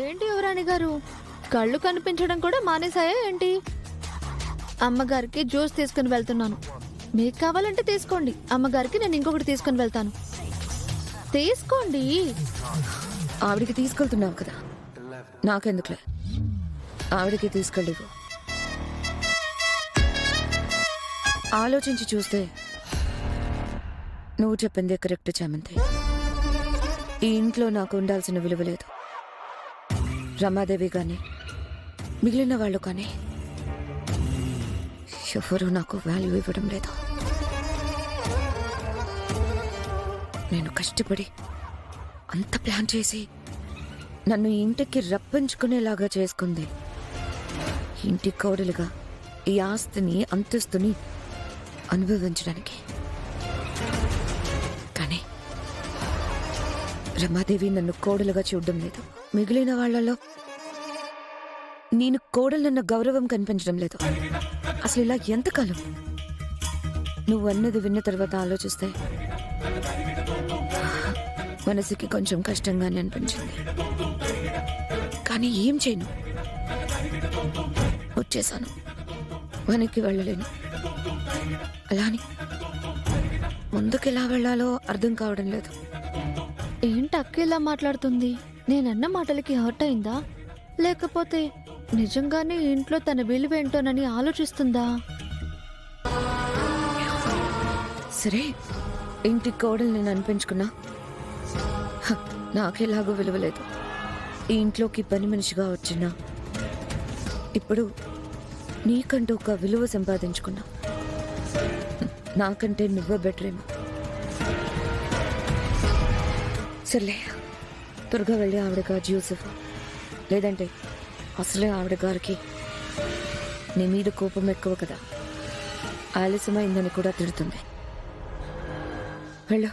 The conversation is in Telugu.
ఏంటి యువరాణి గారు, కళ్ళు కనిపించడం కూడా మానేసాయా ఏంటి? అమ్మగారికి జ్యూస్ తీసుకుని వెళ్తున్నాను. మీకు కావాలంటే తీసుకోండి, అమ్మగారికి నేను ఇంకొకటి తీసుకుని వెళ్తాను. తీసుకోండి. ఆవిడికి తీసుకెళ్తున్నావు కదా, నాకెందుకులే, ఆవిడికి తీసుకెళ్ళివు. ఆలోచించి చూస్తే నువ్వు చెప్పిందే కరెక్ట్ చామంతి. ఈ ఇంట్లో నాకు ఉండాల్సిన విలువ లేదు. రమాదేవి కానీ మిగిలిన వాళ్ళు కానీ ఎవరు నాకు వాల్యూ ఇవ్వడం లేదు. నేను కష్టపడి అంత ప్లాన్ చేసి నన్ను ఇంటికి రప్పించుకునేలాగా చేసుకుంది. ఇంటి కోడలుగా ఈ ఆస్తిని అంతస్తుని అనుభవించడానికి. కానీ రమాదేవి నన్ను కోడలుగా చూడడం లేదు. మిగిలిన వాళ్లలో నేను కోడలన్న గౌరవం కనిపించడం లేదు. అసలు ఇలా ఎంతకాలం? నువ్వు అన్నది విన్న తర్వాత ఆలోచిస్తే మనసుకి కొంచెం కష్టంగానే అనిపించింది. కానీ ఏం చేయను, వచ్చేసాను. వెనక్కి వెళ్ళలేను. అలాని ముందుకు ఎలా వెళ్ళాలో అర్థం కావడం లేదు. ఏంటి అక్క ఇలా మాట్లాడుతుంది? నేనన్న మాటలకి హర్ట్ అయిందా, లేకపోతే నిజంగానే ఇంట్లో తన విలువేంటోనని ఆలోచిస్తుందా? సరే, ఇంటి కోడలు నేను అనిపించుకున్నా, నాకెలాగో విలువలేదు. ఈ ఇంట్లోకి పని మనిషిగా వచ్చినా ఇప్పుడు నీకంటూ ఒక విలువ సంపాదించుకున్నా. నాకంటే నువ్వే బెటర్ ఏమో. సర్లే, త్వరగా వెళ్ళి ఆవిడగా జ్యూస్ ఇవ్వు. లేదంటే అసలే ఆవిడ గారికి నీ మీద కోపం ఎక్కువ కదా, ఆలస్యమైందని కూడా తిడుతుంది. వెళ్ళు.